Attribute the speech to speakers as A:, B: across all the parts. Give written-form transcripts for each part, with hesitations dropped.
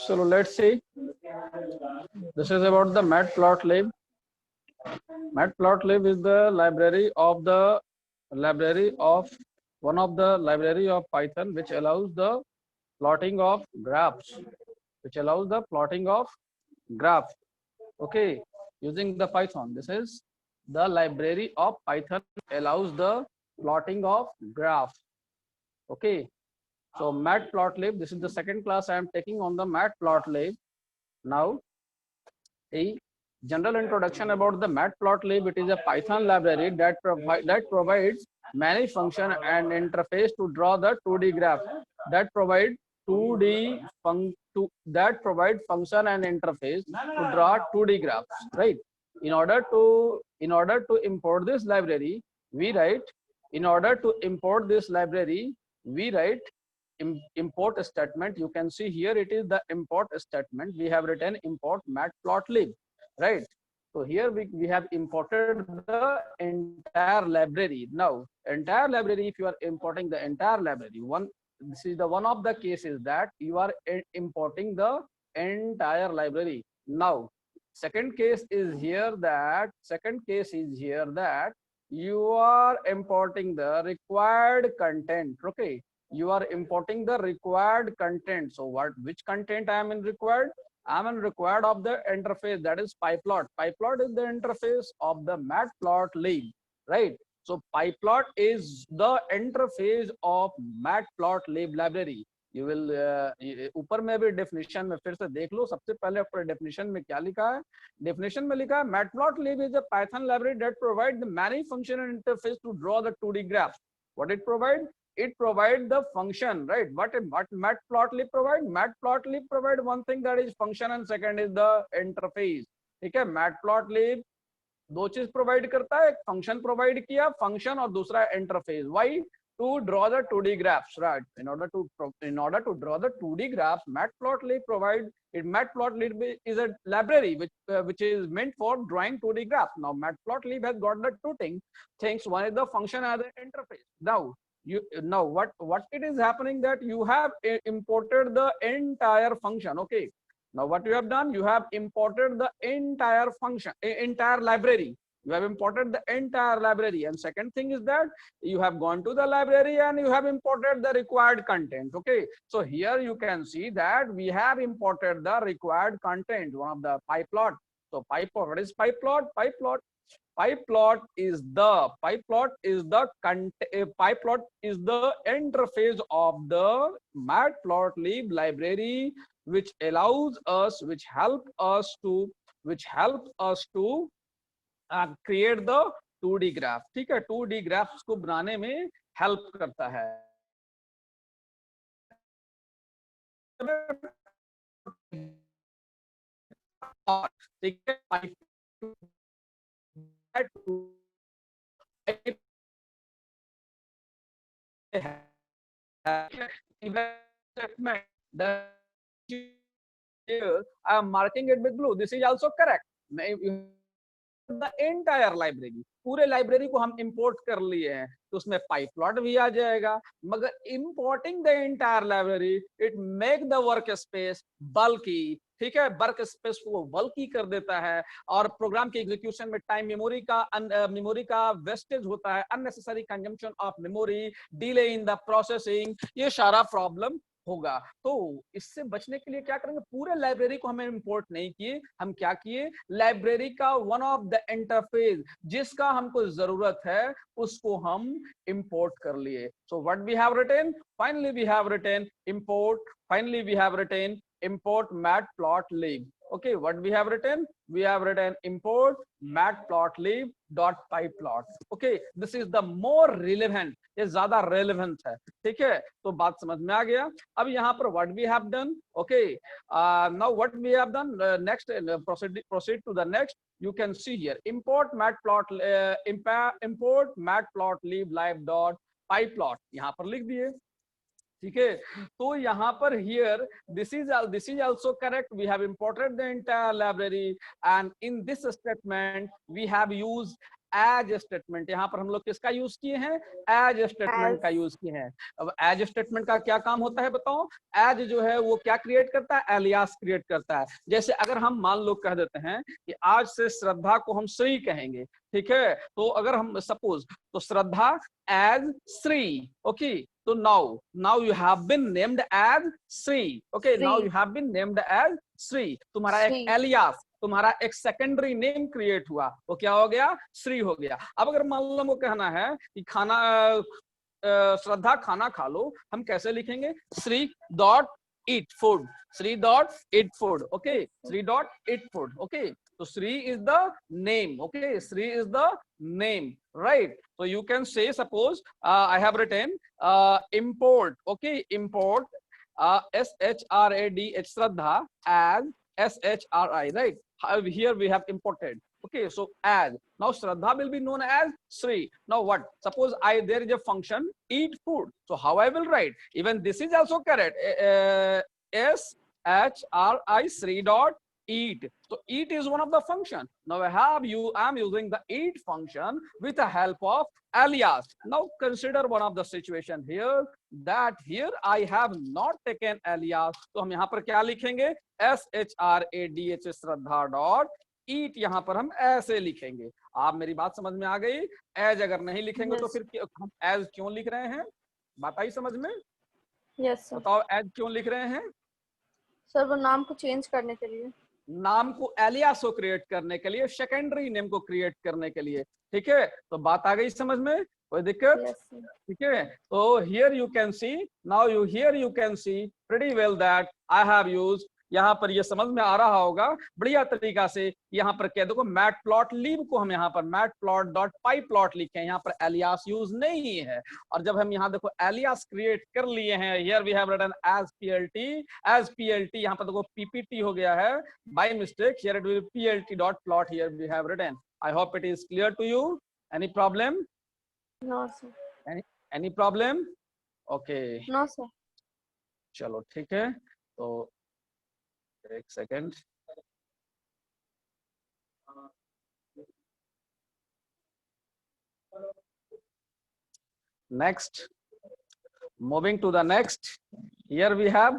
A: So let's see. This is about the matplotlib. Matplotlib is the library of one of the library of Python which allows the plotting of graphs, which allows the plotting of graph. Okay, using the Python. This is the library of Python allows the plotting of graph. Okay, so matplotlib. This is the second class I am taking on the matplotlib. Now, a general introduction about the matplotlib. It is a Python library that provides many function and interface to draw the 2D graph. That provide 2D that provide function and interface to draw 2D graphs. Right. In order to import this library, we write. In order to import this library, we write import statement. You can see here it is the import statement. We have written import matplotlib, right? So here we have imported the entire library. Now entire library, if you are importing the entire library, this is the one of the cases that you are importing the entire library. Now second case is here that you are importing the required content. Okay, you are importing the required content. So which content I am in required? I am in required of the interface, that is pyplot. Pyplot is the interface of the matplotlib, right? So pyplot is the interface of matplotlib library. You will ऊपर में भी definition में फिर से देख लो. सबसे पहले ऊपर डेफिनेशन में क्या लिखा है? डेफिनेशन में लिखा है matplotlib is a Python library that provides the many function and interface to draw the 2D graphs. What it provides? It provides the function, right? What matplotlib provide? Matplotlib provide one thing, that is function, and second is the interface. ठीक है, matplotlib दो चीज provide करता है. एक function provide किया, function, और दूसरा interface. Why? To draw the 2D graphs, right? In order to draw the 2D graphs, matplotlib is a library which is meant for drawing 2D graphs. Now matplotlib has got the two things. One is the function and the interface. Now what it is happening, that you have imported the entire function. Okay, now what you have done, you have imported the entire function, entire library. You have imported the entire library. And second thing is that you have gone to the library and you have imported the required content. Okay, so here you can see that we have imported the required content, one of the pyplot. So pyplot, what is pyplot? Pyplot is the interface of the matplotlib library, which help us to create the 2D graph. ठीक है, 2D graphs को बनाने में help करता है. ठीक है, I am marking it with blue. This is also correct. The entire library, पूरे लाइब्रेरी को हम इंपोर्ट कर लिए हैं, तो उसमें पाइपलॉट भी आ जाएगा. मगर importing the entire library, it make the work space bulky. ठीक है, वर्क स्पेस को बल्की कर देता है और प्रोग्राम के एग्जीक्यूशन में टाइम, मेमोरी का वेस्टेज होता है, unnecessary consumption of memory, delay in the processing, ये सारा प्रॉब्लम होगा. तो इससे बचने के लिए क्या करेंगे, पूरे लाइब्रेरी को हमें इंपोर्ट नहीं किए, हम क्या किए, लाइब्रेरी का वन ऑफ द इंटरफेस जिसका हमको जरूरत है उसको हम इंपोर्ट कर लिए. So what we have written, finally we have written import matplotlib. Okay, what we have written? We have written import matplotlib.pyplot. Okay, this is the more relevant, ये ज्यादा relevant है. ठीक है, तो बात समझ में आ गया. अब यहाँ पर what we have done. Okay, now what we have done, next proceed to the next. You can see here import matplotlib live.pyplot, यहाँ पर लिख दिए. ठीक है, तो यहाँ पर here this is also correct. We have imported the entire library and in this statement we have used as statement, यहाँ पर हम लोग किसका यूज किए हैं, एज स्टेटमेंट का यूज किए हैं। अब एज स्टेटमेंट का क्या काम होता है बताओ, एज जो है वो क्या क्रिएट करता है, एलियास क्रिएट करता है। जैसे अगर हम मान लो कह देते हैं कि आज से श्रद्धा को हम श्री कहेंगे, ठीक है, तो अगर हम सपोज तो श्रद्धा एज श्री, ओके, तो now you have been named as Shri, okay, now you have been named as Shri, तुम्हारा एक एलियास, तुम्हारा एक सेकेंडरी नेम क्रिएट हुआ, वो क्या हो गया, श्री हो गया। अब अगर मान लो वो कहना है कि खाना श्रद्धा खाना खा लो, हम कैसे लिखेंगे, Shri dot eat food, Shri dot eat food, okay, Shri dot eat food, okay, so Sri is the name, okay, Sri is the name, right? So you can say, suppose I have written import, okay, import SHRADH Shraddha as SHRI, right? Here we have imported, okay, so as, now Shraddha will be known as Sri. Now what, suppose there is a function eat food, so how I will write, even this is also correct, SHRI Sri dot eat, so eat is one of the function. Now I am using the eat function with the help of alias. Now consider one of the situation here, that here I have not taken alias, तो हम यहाँ पर क्या लिखेंगे, SHRADH श्रद्धा dot ईट, यहाँ पर हम ऐसे लिखेंगे। आप मेरी बात समझ में आ गई, एज अगर नहीं लिखेंगे तो फिर हम एज क्यों लिख रहे हैं, बात आई समझ में,
B: यस सर।
A: बताओ एज क्यों लिख रहे हैं
B: सर, वो नाम को चेंज करने के लिए,
A: नाम को एलियास को क्रिएट करने के लिए, सेकेंडरी नेम को क्रिएट करने के लिए, ठीक है, तो बात आ गई समझ में, कोई दिक्कत, ठीक है। तो here you can C, now here you can C pretty well that I have used, यहाँ पर ये समझ में आ रहा होगा बढ़िया तरीका से, यहाँ पर कह देखो मैट प्लॉट लीव को हम यहाँ पर मैट प्लॉट डॉट पाई प्लॉट लिखे हैं, यहाँ पर एलियास यूज नहीं है। और जब हम यहाँ देखो एलियास क्रिएट कर लिए हैं, here we have written as PLT, यहाँ पर देखो पीपीटी हो गया है by mistake, here it will PLT dot plot, here we have written. I hope it is clear to you, any problem,
B: no sir,
A: any problem, okay,
B: no sir,
A: चलो ठीक है, तो एक second, next, moving to the next, here we have,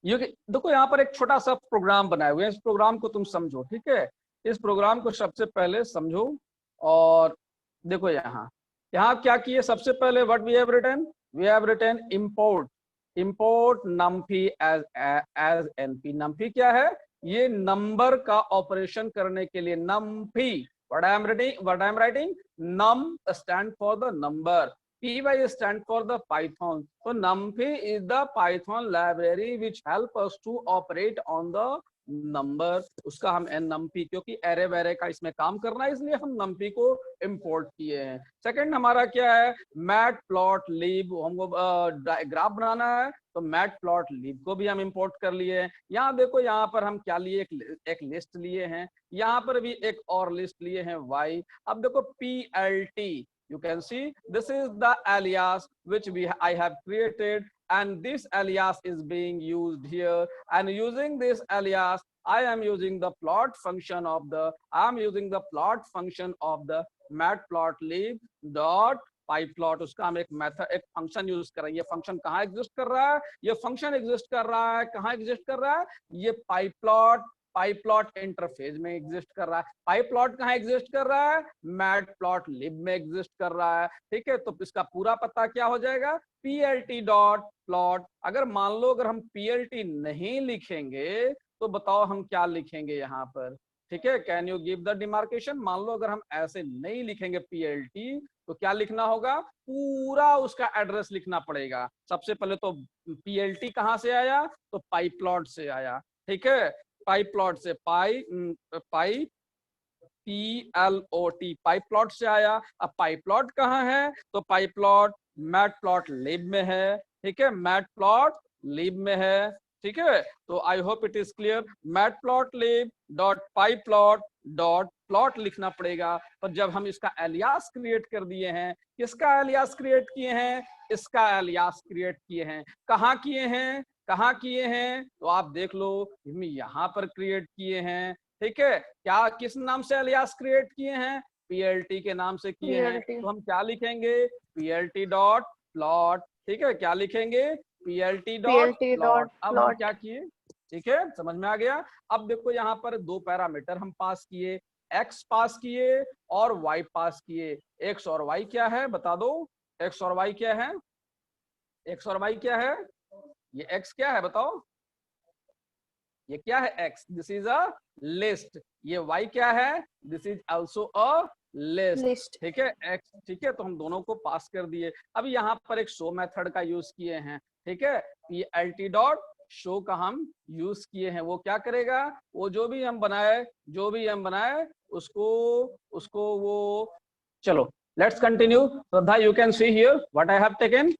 A: ये देखो यहाँ पर एक छोटा सा प्रोग्राम बनाए हुए हैं, इस प्रोग्राम को तुम समझो, ठीक है, इस प्रोग्राम को सबसे पहले समझो। और देखो यहाँ क्या किए, सबसे पहले what we have written import numpy as np, numpy क्या है, ये नंबर का ऑपरेशन करने के लिए numpy, what I am writing, num stand for the number, py stand for the python, so numpy is the python library which help us to operate on the number, उसका हम numpy, क्योंकि array वेरे का इसमें काम करना है इसलिए हम numpy को इंपोर्ट किए हैं। सेकंड हमारा क्या है, मैट प्लॉट लीव, हमको ग्राफ बनाना है तो मैट प्लॉट लीव को भी हम इंपोर्ट कर लिए हैं। यहाँ देखो यहाँ पर हम क्या लिए, एक लिस्ट लिए हैं, यहाँ पर भी एक और लिस्ट लिए हैं y। अब देखो PLT, you can see this is the alias which I have created, and this alias is being used here, and using this alias I am using the plot function of the matplotlib dot pyplot, उसका हम एक method, एक function use कर रहे हैं। ये function कहाँ exist कर रहा है, ये फंक्शन एग्जिस्ट कर रहा है, कहाँ एग्जिस्ट कर रहा है, ये पाईप्लॉट इंटरफेस में एग्जिस्ट कर रहा है। पाईप्लॉट कहाँ एग्जिस्ट कर रहा है, मैटप्लॉटलिब में एग्जिस्ट कर रहा है, ठीक है। तो इसका पूरा पता क्या हो जाएगा, plt डॉट प्लॉट। अगर मान लो अगर हम plt नहीं लिखेंगे तो बताओ हम क्या लिखेंगे यहाँ पर, ठीक है, can you give the demarcation. मान लो अगर हम ऐसे नहीं लिखेंगे plt तो क्या लिखना होगा, पूरा उसका एड्रेस लिखना पड़ेगा। सबसे पहले तो plt कहाँ से आया, तो पाईप्लॉट से आया, ठीक है, पाईप्लॉट से पाईप्लॉट पाईप्लॉट से आया। अब पाईप्लॉट कहाँ है, तो पाईप्लॉट मैटप्लॉटलिब में है, ठीक है, मैटप्लॉटलिब में है, ठीक है। तो I hope it is clear, matplotlib dot pyplot dot plot लिखना पड़ेगा। पर जब हम इसका एलियास क्रिएट कर दिए हैं, किसका एलियास क्रिएट किए हैं, इसका एलियास क्रिएट किए हैं, कहाँ किए हैं, तो आप देख लो, हम यहाँ पर क्रिएट किए हैं, ठीक है, क्या किस नाम से अलियास क्रिएट किए हैं, पीएलटी के नाम से किए हैं।
B: PLT।
A: तो हम क्या लिखेंगे, पीएलटी डॉट प्लॉट, ठीक है, क्या लिखेंगे, PLT dot
B: PLT
A: plot.
B: Dot
A: अब हम
B: प्लॉट।
A: क्या किए, ठीक है, समझ में आ गया। अब देखो यहाँ पर दो पैरामीटर हम पास किए, एक्स पास किए और वाई पास किए। एक्स और वाई क्या है बता दो, एक्स और वाई क्या है, एक्स और वाई क्या है, ये एक्स क्या है बताओ, ये क्या है x, this is a list. ये वाई क्या है, this is also a list,
B: list.
A: ठीक है, एक्स, ठीक है। तो हम दोनों को पास कर दिए। अब यहाँ पर एक शो मेथड का यूज किए हैं, ठीक है, ये एल्टी डॉट शो का हम यूज किए हैं। वो क्या करेगा, वो जो भी हम बनाए उसको उसको वो, चलो let's continue. Shraddha, you can see here what I have taken.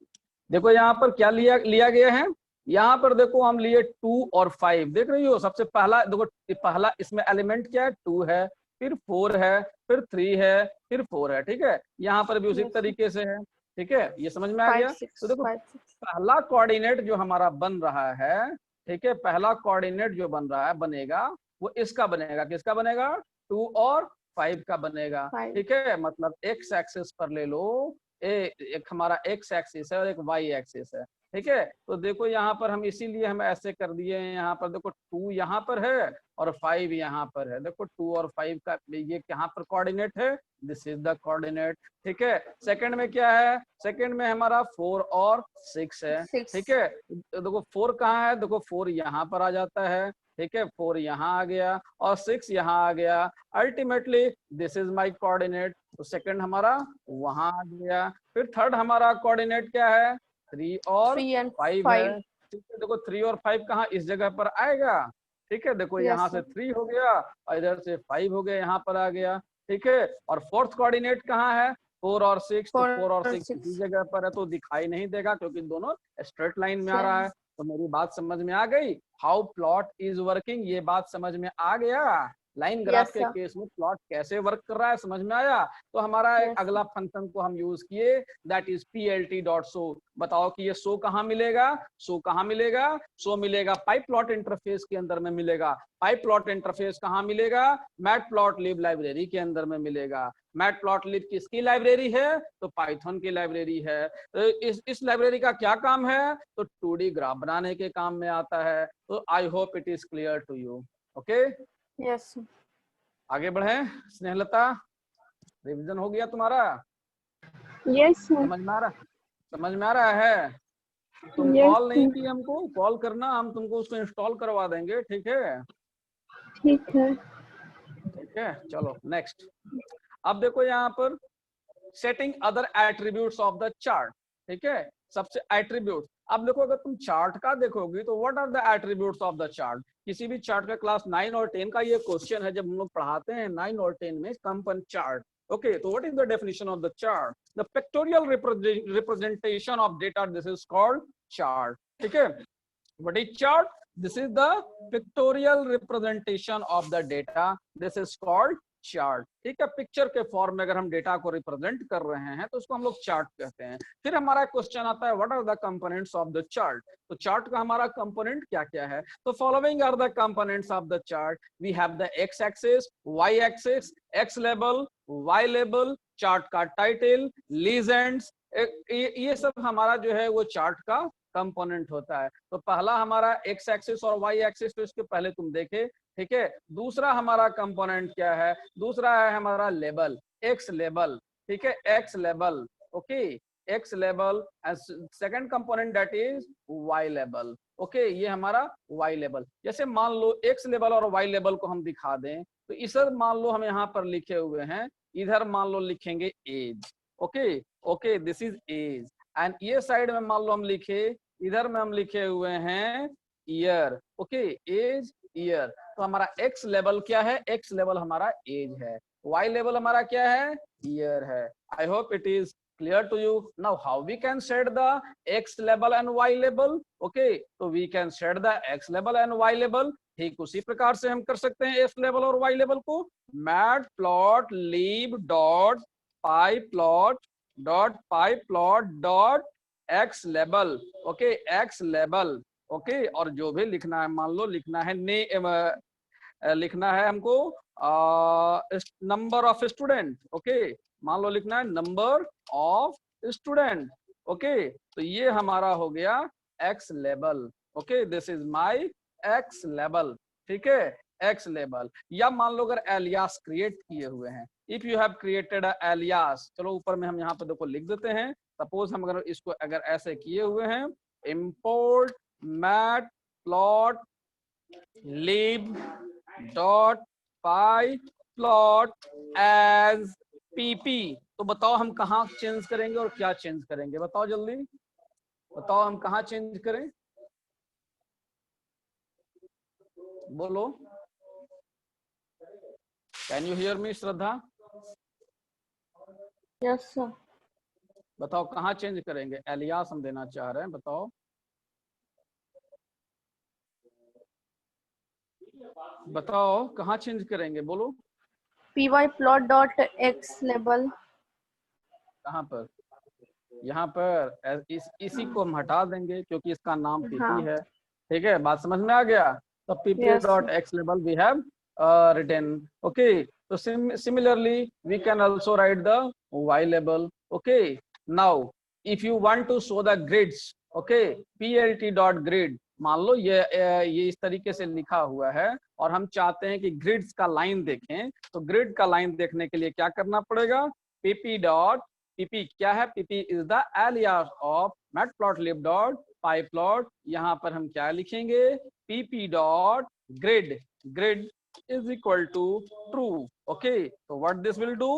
A: देखो यहाँ पर क्या लिया लिया गया है, यहाँ पर देखो हम लिए 2 और 5, देख रही हो। सबसे पहला देखो, पहला इसमें एलिमेंट क्या है, 2 है, फिर 4 है, फिर 3 है, फिर 4 है, ठीक है। यहाँ पर भी उसी
B: Yes,
A: तरीके से है, ठीक है, ये समझ में आ
B: 5
A: गया।
B: 6
A: तो देखो
B: 5 6।
A: पहला कोऑर्डिनेट जो हमारा बन रहा है, ठीक है, पहला कोऑर्डिनेट जो बन रहा है बनेगा, वो इसका बनेगा, किसका बनेगा, 2 और 5 का बनेगा,
B: 5।
A: ठीक है। मतलब एक्स एक्सिस पर ले लो, एक हमारा एक्स एक्सिस है और एक वाई एक्सिस है, ठीक है। तो देखो यहाँ पर हम इसीलिए हम ऐसे कर दिए हैं, यहाँ पर देखो 2 यहाँ पर है और 5 यहाँ पर है। देखो 2 और 5 का ये यहाँ पर कोऑर्डिनेट है, दिस इज द कोऑर्डिनेट, ठीक है। सेकंड में क्या है, सेकंड में हमारा 4 और 6 है,
B: 6।
A: ठीक है। देखो 4 कहाँ है, देखो 4 यहाँ पर आ जाता है, ठीक है, 4 यहाँ आ गया और 6 यहाँ आ गया। Ultimately this is my coordinate. तो सेकंड हमारा वहां आ गया। फिर थर्ड हमारा कोऑर्डिनेट क्या है, 3 और
B: 3 and
A: 5 है,
B: 5।
A: ठीक है। देखो 3 और 5 कहाँ इस जगह पर आएगा, ठीक है। देखो यहाँ
B: Yes
A: से
B: sir।
A: 3 हो गया और इधर से 5 हो गया, यहाँ पर आ गया, ठीक है। और फोर्थ कोऑर्डिनेट कहाँ है, 4 और 6, तो 4 और
B: 4
A: 6 इसी
B: 6
A: जगह पर है, तो दिखाई नहीं देगा क्योंकि दोनों स्ट्रेट लाइन में आ रहा
B: सेम।
A: है। तो मेरी बात समझ में आ गई, हाउ प्लॉट इज वर्किंग, ये बात समझ में आ गया। लाइन ग्राफ
B: Yes
A: के
B: sir।
A: केस में प्लॉट कैसे वर्क कर रहा है समझ में आया। तो हमारा एक
B: Yes sir।
A: अगला फंक्शन को हम यूज किए, that is PLT dot show. बताओ कि ये शो कहाँ मिलेगा, शो कहाँ मिलेगा, शो मिलेगा पाई प्लॉट इंटरफेस के अंदर में मिलेगा। पाई प्लॉट इंटरफेस कहाँ मिलेगा, मैट प्लॉट लिब लाइब्रेरी के अंदर में मिलेगा। मैट प्लॉट लिब किसकी लाइब्रेरी है, तो पाइथन की लाइब्रेरी है। तो इस लाइब्रेरी का क्या काम है, तो 2D ग्राफ बनाने के काम में आता है। तो I hope it is clear to you, okay.
B: Yes sir।
A: आगे बढ़े, स्नेहलता, रिवीजन हो गया तुम्हारा,
B: Yes sir।
A: समझ में आ रहा, समझ में आ रहा है। तुम
B: Yes
A: कॉल नहीं
B: sir।
A: की हमको, कॉल करना, हम तुमको उसको इंस्टॉल करवा देंगे, ठीक है,
B: ठीक है।
A: ठीक है। चलो नेक्स्ट। अब देखो यहाँ पर setting other attributes of the chart, ठीक है। सबसे एट्रीब्यूट, अब देखो अगर तुम चार्ट का देखोगी तो what are the attributes of the chart. किसी भी चार्ट का क्लास 9 और 10 का ये क्वेश्चन है, जब हम लोग पढ़ाते हैं 9 और 10 में कंपन chart, okay, so what is the definition of the chart, the pictorial representation of data, this is called chart, ठीक है। what is chart, this is the pictorial representation of the data, this is called chart, ठीक है। Picture के form में अगर हम data को represent कर रहे हैं तो उसको हम लोग चार्ट कहते हैं। फिर हमारा क्वेश्चन आता है what are the components of the chart. तो चार्ट का हमारा कंपोनेंट क्या क्या है, तो following are the components of the chart. We have the X axis, Y axis, X label, Y label, chart का टाइटल, लीजेंड्स, ये सब हमारा जो है वो चार्ट का कंपोनेंट होता है। तो पहला हमारा एक्स एक्सिस और वाई एक्सिस, तो इसके पहले तुम देखे, ठीक है। दूसरा हमारा कंपोनेंट क्या है, दूसरा है हमारा लेबल, एक्स लेबल, ठीक है, X label, okay, X label. Second component that is Y label, okay, ये हमारा वाई लेबल। जैसे मान लो एक्स लेबल और वाई लेबल को हम दिखा दें, तो इधर मान लो हम यहाँ पर लिखे हुए हैं, इधर मान लो लिखेंगे age, okay okay, this is age. And ये साइड में मान लो हम लिखे, इधर में हम लिखे हुए हैं ईयर, ओके, एज ईयर। तो हमारा एक्स लेवल क्या है, एक्स लेवल हमारा एज है, वाई लेवल हमारा क्या है, ईयर है। I hope it is clear to you. Now how we can set the x label and y label, okay, so we can set the x label and y label, ठीक उसी प्रकार से हम कर सकते हैं x लेवल और y level को। matplotlib dot pyplot dot pyplot dot x level, okay, x level, okay. और जो भी लिखना है, मान लो लिखना है लिखना है हमको नंबर ऑफ स्टूडेंट। ओके, मान लो लिखना है नंबर ऑफ स्टूडेंट। ओके, तो ये हमारा हो गया x level. Okay, this is my ex level. ठीक है, एक्स लेवल। या मान लो अगर एलियास क्रिएट किए हुए हैं, if you have created a alias, चलो ऊपर में हम यहाँ पे देखो लिख देते हैं। सपोज हम अगर इसको अगर ऐसे किए हुए हैं, import matplotlib dot py plot as pp, तो बताओ हम कहाँ चेंज करेंगे और क्या चेंज करेंगे? बताओ जल्दी, बताओ हम कहाँ चेंज करें, बोलो। Can you hear me Shraddha?
B: Yes sir.
A: बताओ कहाँ चेंज करेंगे? एलियास हम देना चाह रहे हैं, बताओ बताओ कहाँ चेंज करेंगे, बोलो।
B: pyplot.xlabel।
A: कहाँ पर? यहाँ पर इसी को हम हटा देंगे क्योंकि इसका नाम पीपी
B: हाँ।
A: है। ठीक है, बात समझ में आ गया? तो pp
B: Yes,
A: dot
B: sir.
A: X लेवल we have written. Okay, so similarly we can also write the y label. Okay, now if you want to show the grids, okay, plt dot grid, मान लो ये इस तरीके से लिखा हुआ है और हम चाहते हैं कि ग्रिड्स का लाइन देखें, तो ग्रिड का लाइन देखने के लिए क्या करना पड़ेगा? pp डॉट pp क्या है? pp is the alias of matplotlib dot pyplot। यहाँ पर हम क्या लिखेंगे? pp dot grid, grid is equal to true. Okay, so what this will do,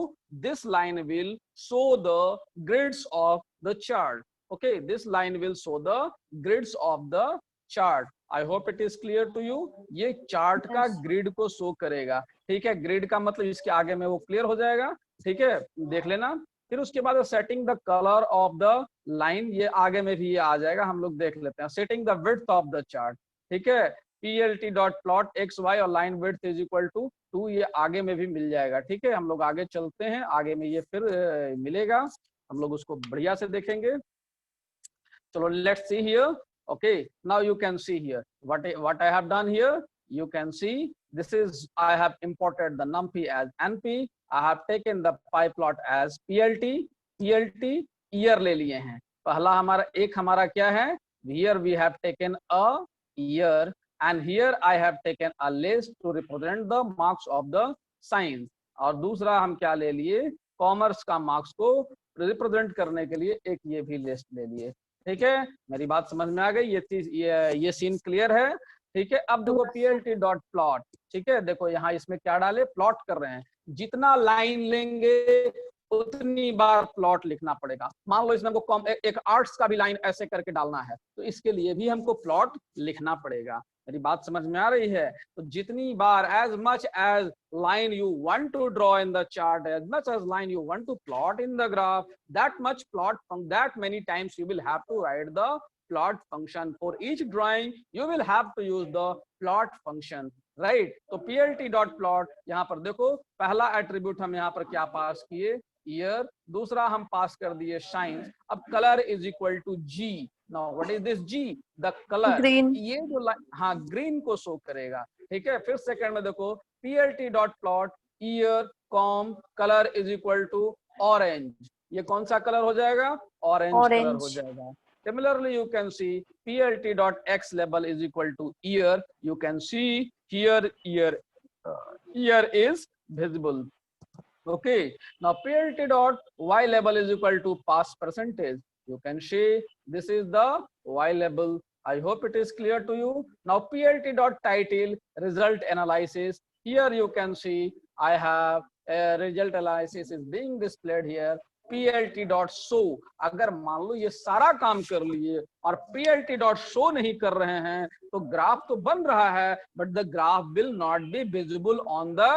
A: this line will show the grids of the chart. Okay, this line will show the grids of the chart. I hope it is clear to you. ये chart का grid को show करेगा। ठीक है, grid का मतलब इसके आगे में वो क्लियर हो जाएगा। ठीक है, देख लेना। फिर उसके बाद setting the colour of the line, ये आगे में भी ये आ जाएगा, हम लोग देख लेते हैं। Setting the width of the chart, ठीक है, plt dot plot x y और line width is equal to 2, ये आगे में भी मिल जाएगा। ठीक है, हम लोग आगे चलते हैं, आगे में ये फिर मिलेगा, हम लोग उसको बढ़िया से देखेंगे। चलो let's see here. Okay, now you can see here what I have done here. You can see this is I have imported the numpy as np. I have taken the pyplot as plt year ले लिए हैं। पहला हमारा क्या है? Here we have taken a year and here I have taken a list to represent the marks of the science। और दूसरा हम क्या ले लिए? कॉमर्स का मार्क्स को रिप्रेजेंट करने के लिए एक ये भी लिस्ट ले लिए। ठीक है, मेरी बात समझ में आ गई? ये चीज ये सीन क्लियर है? ठीक है, अब देखो plt डॉट प्लॉट। ठीक है, देखो यहाँ इसमें क्या डाले? प्लॉट कर रहे हैं। जितना लाइन लेंगे उतनी बार प्लॉट लिखना पड़ेगा। मान लो इसमें हमको एक आर्ट्स का भी लाइन ऐसे करके डालना है, तो इसके लिए भी हमको प्लॉट लिखना पड़ेगा। मेरी बात समझ में आ रही है? तो जितनी बार as much as line you want to draw in the chart, as much as line you want to plot in the graph, that much plot from that many times you will have to write the plot function. For each drawing you will have to use the plot function, right? तो plt dot plot, यहाँ पर देखो पहला attribute हम यहाँ पर क्या पास किए? ईयर। दूसरा हम पास कर दिए साइंस। अब colour is equal to G. Now what is this G? The colour.
B: Green.
A: ये जो हाँ ग्रीन को शो करेगा। ठीक है, फिर सेकंड में देखो plt dot plot year comma colour is equal to orange. ये कौन सा कलर हो जाएगा? ऑरेंज कलर हो जाएगा। Similarly, you can see plt dot x label is equal to year. You can see here year is visible. Okay, now plt dot y label is equal to pass percentage. You can see this is the y label. I hope it is clear to you. Now plt dot title result analysis. Here you can see I have a result analysis is being displayed here. plt dot show, अगर मान लो ये सारा काम कर लिए और plt dot show नहीं कर रहे हैं तो ग्राफ तो बन रहा है but the graph will not be visible on the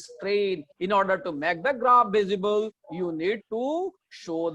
A: screen. In order to make the graph visible, you need to show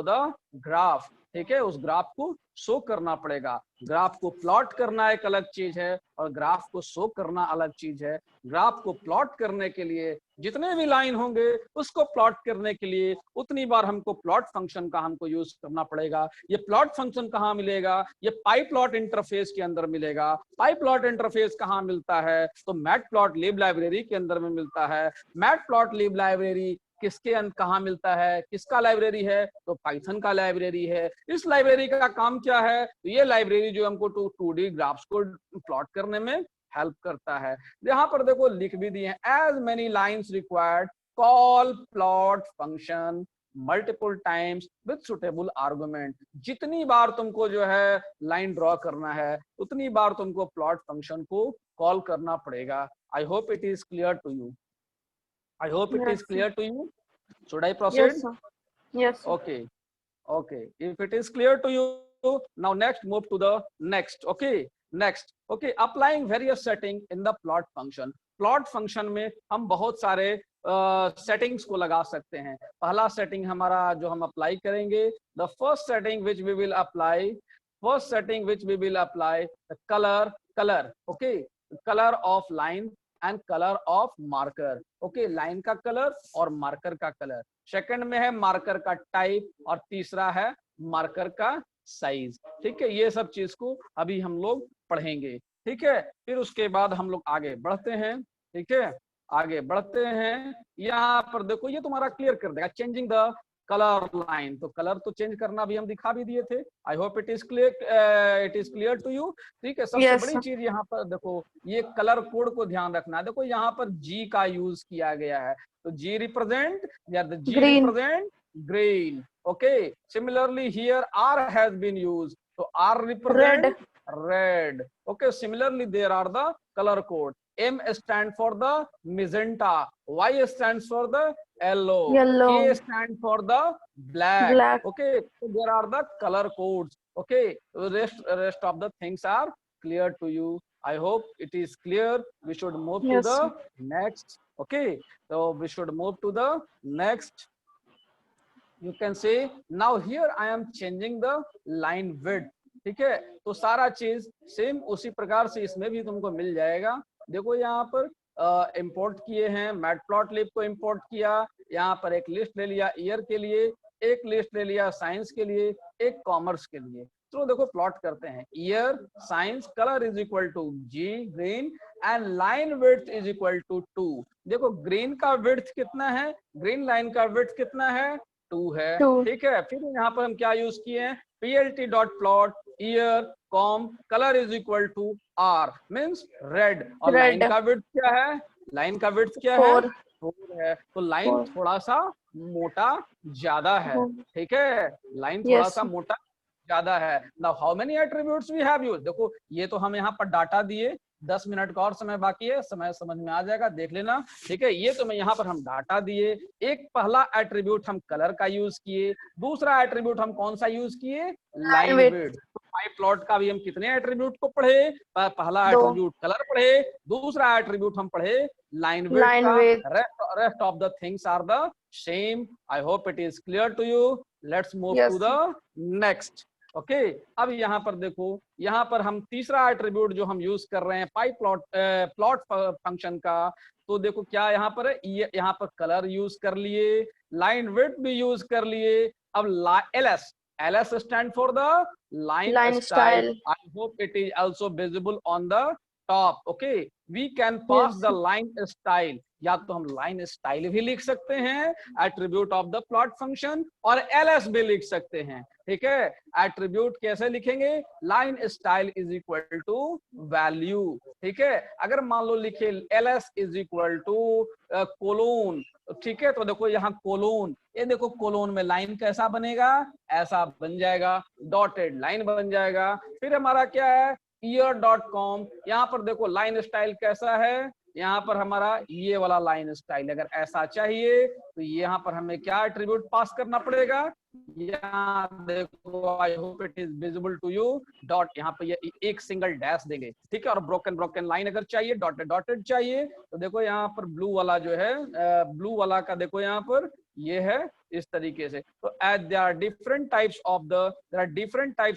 A: the graph. ठीक है, उस ग्राफ को शो करना पड़ेगा। ग्राफ को प्लॉट करना एक अलग चीज है और ग्राफ को शो करना अलग चीज है। ग्राफ को प्लॉट करने के लिए जितने भी लाइन होंगे उसको प्लॉट करने के लिए उतनी बार हमको प्लॉट फंक्शन का हमको यूज करना पड़ेगा। ये प्लॉट फंक्शन कहाँ मिलेगा? ये पाईप्लॉट इंटरफेस के अंदर मिलेगा। पाईप्लॉट इंटरफेस कहाँ मिलता है? तो मैटप्लॉटलिब लाइब्रेरी के अंदर में मिलता है। मैटप्लॉटलिब लाइब्रेरी किसके कहाँ मिलता है? किसका लाइब्रेरी है? तो पाइथन का लाइब्रेरी है। इस लाइब्रेरी का काम क्या है? तो ये लाइब्रेरी जो हमको 2D ग्राफ्स को प्लॉट करने में हेल्प करता है। यहाँ पर देखो लिख भी दिए as many lines required call plot function multiple times with suitable argument. जितनी बार तुमको जो है लाइन ड्रॉ करना है उतनी बार तुमको प्लॉट फंक्शन को कॉल करना पड़ेगा। I hope it is clear to you. I hope it is clear to you. Should I proceed?
B: Yes, sir. Yes, sir.
A: Okay. Okay. If it is clear to you, now next move to the next. Okay. Next. Okay. Applying various setting in the plot function. Plot function में हम बहुत सारे settings को लगा सकते हैं। पहला setting हमारा जो हम अप्लाई करेंगे, the first setting which we will apply, the color. Okay. Color of line and colour of marker. Okay, line का कलर और मार्कर का कलर। सेकंड में है मार्कर का टाइप और तीसरा है मार्कर का साइज। ठीक है, ये सब चीज को अभी हम लोग पढ़ेंगे। ठीक है, फिर उसके बाद हम लोग आगे बढ़ते हैं। ठीक है, आगे बढ़ते हैं। यहाँ पर देखो ये तुम्हारा क्लियर कर देगा चेंजिंग द कलर लाइन। तो कलर तो चेंज करना भी हम दिखा भी दिए थे। I hope it is clear to you. ठीक है, सबसे बड़ी चीज यहाँ पर देखो ये कलर कोड को ध्यान रखना है। देखो यहाँ पर जी का यूज किया गया है, तो G represent green. Okay, similarly here R has been used, तो R represent red. Okay, similarly there are the colour code. M stand for the magenta, Y stands for the yellow, K stand for the black. Okay, so there are the color codes. Okay, rest of the things are clear to you. I hope it is clear. We should move to the next. Okay, so we should move to the next. You can see now here I am changing the line width. ठीक है, तो सारा चीज same उसी प्रकार से इसमें भी तुमको मिल जाएगा। देखो यहाँ पर इंपोर्ट किए हैं, मैटप्लॉटलिब को इंपोर्ट किया, यहाँ पर एक लिस्ट ले लिया ईयर के लिए, एक लिस्ट ले लिया साइंस के लिए, एक कॉमर्स के लिए। तो देखो प्लॉट करते हैं। Year, science, colour is equal to G green and line width is equal to 2। देखो ग्रीन का विड्थ कितना है? ग्रीन लाइन का विड्थ कितना है? 2 है। ठीक है, फिर यहाँ पर हम क्या यूज किए हैं? plt.plot year comma colour is equal to R means red. और लाइन का विड्थ क्या है? लाइन का विड्थ क्या है? 4 है। तो लाइन थोड़ा सा मोटा ज्यादा है। ठीक है, लाइन थोड़ा सा मोटा ज्यादा है। Now how many attributes we have used? देखो ये तो हम यहाँ पर डाटा दिए, 10 मिनट का और समय बाकी है, समय समझ में आ जाएगा, देख लेना। ठीक है, ये तो मैं यहाँ पर हम डाटा दिए। एक पहला एट्रीब्यूट हम कलर का यूज किए, दूसरा एट्रीब्यूट हम कौन सा यूज किए? Line width. पाईप्लॉट का भी हम कितने एट्रीब्यूट को पढ़े? पहला एट्रीब्यूट कलर पढ़े, दूसरा एट्रीब्यूट हम पढ़े लाइन विड्थ का। Rest of the things are the same. I hope it is clear to you. Let's move to the next. Okay, अब यहाँ पर देखो, यहाँ पर हम तीसरा एट्रीब्यूट जो हम यूज कर रहे हैं प्लॉट फंक्शन का, तो देखो क्या यहाँ पर है? यहाँ पर कलर यूज कर लिए, लाइन विड्थ भी यूज कर लिए। अब LS stand for the line style. I hope it is also visible on the top. Okay, we can pass the line style. या तो हम लाइन स्टाइल भी लिख सकते हैं attribute of the plot function, और LS भी लिख सकते हैं। ठीक है, एट्रीब्यूट कैसे लिखेंगे? Line style is equal to value. ठीक है, अगर मान लो लिखे LS is equal to colon, ठीक है, तो देखो यहाँ कोलोन, ये देखो कोलोन में लाइन कैसा बनेगा? ऐसा बन जाएगा, डॉटेड लाइन बन जाएगा। फिर हमारा क्या है? year.com। यहाँ पर देखो लाइन स्टाइल कैसा है? यहाँ पर हमारा ये वाला लाइन स्टाइल अगर ऐसा चाहिए तो यहाँ पर हमें क्या एट्रीब्यूट पास करना पड़ेगा? यहाँ देखो, I hope it is visible to you, dot, यहाँ पे ये एक सिंगल डैश देंगे। ठीक है, और ब्रोकन लाइन अगर चाहिए, डॉटेड चाहिए, तो देखो यहाँ पर ब्लू वाला जो है, ब्लू वाला का देखो यहाँ पर ये है इस तरीके से। तो there are different types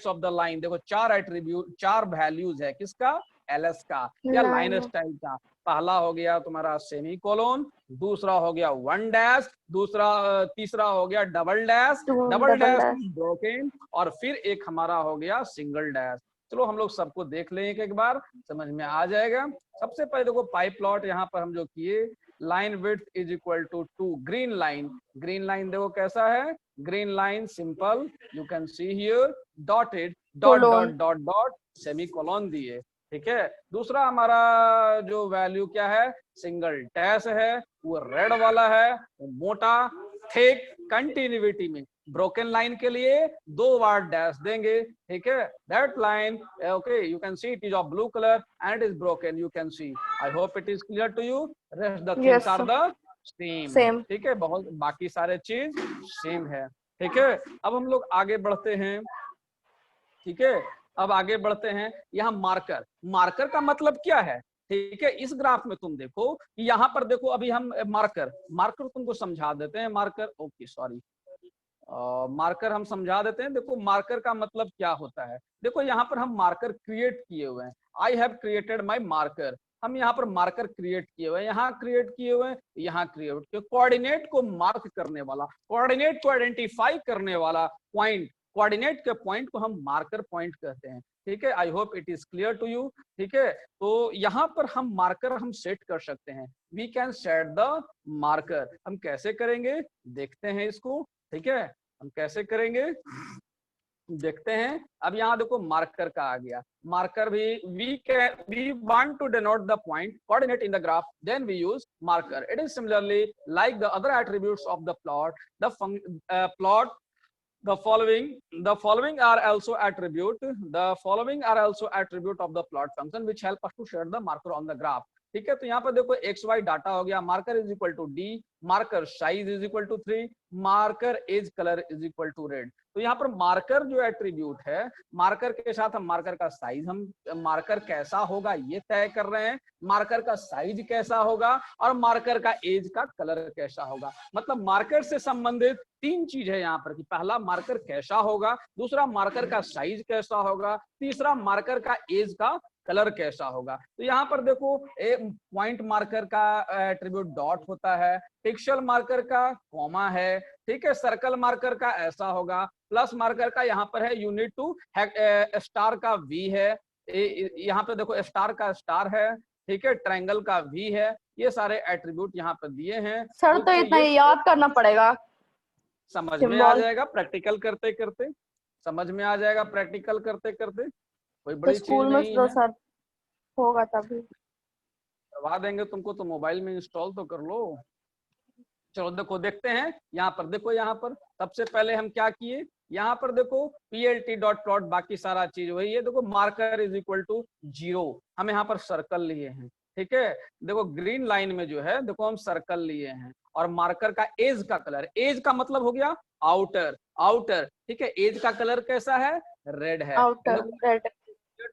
A: of the line. देखो चार एट्रीब्यूट, चार वैल्यूज है किसका, एलएस का या लाइन स्टाइल का। पहला हो गया तुम्हारा सेमी कोलोन, दूसरा हो गया वन डैश, तीसरा हो गया double dash, double dash broken, और फिर एक हमारा हो गया सिंगल डैश। चलो हम लोग सबको देख लें एक बार, समझ में आ जाएगा। सबसे पहले देखो पाई प्लॉट यहाँ पर हम जो किए, line width is equal to 2, green line, green line देखो कैसा है, green line simple, you can see here dotted, dot dot dot dot semicolon दिए, ठीक है। दूसरा हमारा जो वैल्यू क्या है, सिंगल डैश है, वो रेड वाला है, मोटा थिक, कंटिन्यूटी में। ब्रोकन लाइन के लिए 2 बार डैश देंगे, ठीक है। That line okay, you can see it is of blue colour and it is broken, you can see. I hope it is clear to you. Rest the things are the same, ठीक है, बहुत बाकी सारे चीज same है, ठीक है। अब हम लोग आगे बढ़ते हैं, ठीक है। अब आगे बढ़ते हैं, यहाँ मार्कर, मार्कर का मतलब क्या है, ठीक है। इस ग्राफ में तुम देखो कि यहाँ पर देखो, अभी हम मार्कर तुमको समझा देते हैं। मार्कर, ओके सॉरी, मार्कर हम समझा देते हैं। देखो मार्कर का मतलब क्या होता है, देखो यहाँ पर हम मार्कर क्रिएट किए हुए हैं, I have created my marker. हम यहाँ पर मार्कर क्रिएट किए हुए हैं, यहाँ क्रिएट किए हुए हैं, यहाँ क्रिएट किए। कोऑर्डिनेट को मार्क करने वाला, कोऑर्डिनेट को आइडेंटिफाई करने वाला पॉइंट, कोऑर्डिनेट के पॉइंट को हम मार्कर पॉइंट कहते हैं, ठीक है। I hope it is clear to you, ठीक है। तो यहाँ पर हम मार्कर हम सेट कर सकते हैं, we can set the marker. हम कैसे करेंगे देखते हैं इसको, ठीक है। हम कैसे करेंगे देखते हैं। अब यहाँ देखो मार्कर का आ गया, मार्कर भी we want to denote the point coordinate in the graph, then we use marker. It is similarly like the other attributes of the plot, the following are also attribute of the plot function which help us to share the marker on the graph, ठीक है। तो यहाँ पर देखो x Y data हो गया, marker is equal to D, marker size is equal to 3, marker edge colour is equal to red. तो यहाँ पर मार्कर जो एट्रीब्यूट है, मार्कर के साथ हम मार्कर का साइज, हम मार्कर कैसा होगा ये तय कर रहे हैं, मार्कर का साइज कैसा होगा और मार्कर का एज का कलर कैसा होगा। मतलब मार्कर से संबंधित 3 चीज है यहाँ पर कि पहला मार्कर कैसा होगा, दूसरा मार्कर का साइज कैसा होगा, तीसरा मार्कर का एज का कलर कैसा होगा। तो यहाँ पर देखो पॉइंट मार्कर का एट्रीब्यूट डॉट होता है, पिक्सल मार्कर का कॉमा है, ठीक है। सर्कल मार्कर का ऐसा होगा, प्लस मार्कर का यहाँ पर है यूनिट टू, स्टार का वी है, यहाँ पे देखो स्टार का स्टार है, ठीक है, ट्रायंगल का वी है। ये सारे एट्रीब्यूट यहाँ पर दिए हैं
C: सर। तो इतना याद करना पड़ेगा,
A: समझ में आ जाएगा प्रैक्टिकल करते करते, समझ में आ जाएगा प्रैक्टिकल करते करते, कोई बड़ी चीज नहीं है।
C: सर होगा तभी
A: करवा देंगे तुमको, तो मोबाइल में इंस्टॉल तो कर लो। चलो देखो देखते हैं, यहाँ पर देखो, यहाँ पर सबसे पहले हम क्या किए, यहाँ पर देखो plt डॉट प्लॉट, बाकी सारा चीज वही है। देखो मार्कर इज इक्वल टू 0, हम यहाँ पर सर्कल लिए हैं, ठीक है। देखो ग्रीन लाइन में जो है देखो हम सर्कल लिए हैं, और मार्कर का एज का कलर, एज का मतलब हो गया आउटर, आउटर, ठीक है। एज का कलर कैसा है, रेड है,
C: आउटर रेड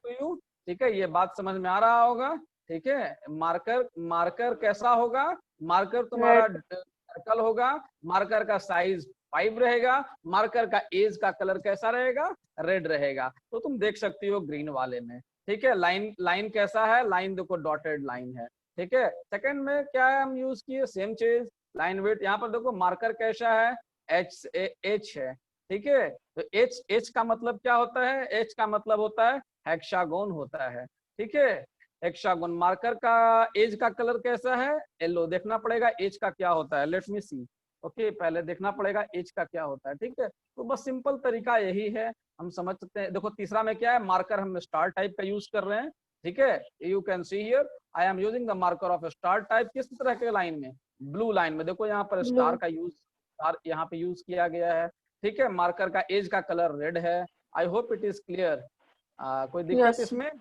A: टू यू, ठीक है। ये बात समझ में आ रहा होगा, ठीक है। मार्कर कैसा होगा, मार्कर तुम्हारा सर्कल होगा, मार्कर का साइज 5 रहेगा, मार्कर का एज का कलर कैसा रहेगा, रेड रहेगा। तो तुम देख सकती हो ग्रीन वाले में, ठीक है। लाइन कैसा है, लाइन देखो डॉटेड लाइन है, ठीक है। सेकंड में क्या है, हम यूज किए सेम चीज, लाइन विड्थ। यहाँ पर देखो मार्कर कैसा है, एच है, ठीक है। तो एच का मतलब क्या होता है, एच का मतलब होता है हेक्सागोन होता है, ठीक है, हेक्सागोन। मार्कर का एज का कलर कैसा है, येलो। देखना पड़ेगा एज का क्या होता है, लेट मी सी, ओके, पहले देखना पड़ेगा एज का क्या होता है, ठीक है। तो बस सिंपल तरीका यही है, हम समझ सकते हैं। देखो तीसरा में क्या है, मार्कर हम स्टार टाइप का यूज कर रहे हैं, ठीक है। You can see here I am using the marker of star type. किस तरह के लाइन में, ब्लू लाइन में। देखो यहाँ पर स्टार का यूज, स्टार यहाँ पे यूज किया गया है, ठीक है। मार्कर का एज का कलर रेड है। I hope it is clear. कोई दिक्कत इसमें,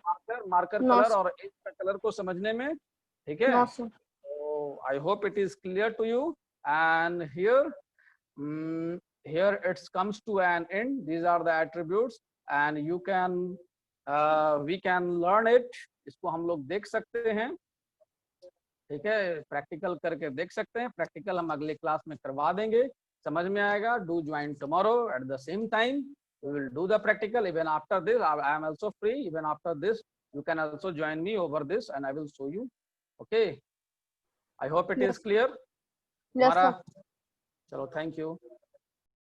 A: मार्कर कलर और एज का कलर को समझने में, ठीक है। तो I hope it is clear to you. And here it comes to an end. These are the attributes and you can we can learn it. इसको हम लोग देख सकते हैं, ठीक है, प्रैक्टिकल करके देख सकते हैं, प्रैक्टिकल हम अगली क्लास में करवा देंगे, समझ में आएगा। Do join tomorrow at the same time, we will do the practical. Even after this I am also free. Even after this you can also join me over this and I will show you. Okay, I hope it is
C: Yes.
A: clear.
C: Yes,
A: हमारा
C: sir.
A: चलो, thank you.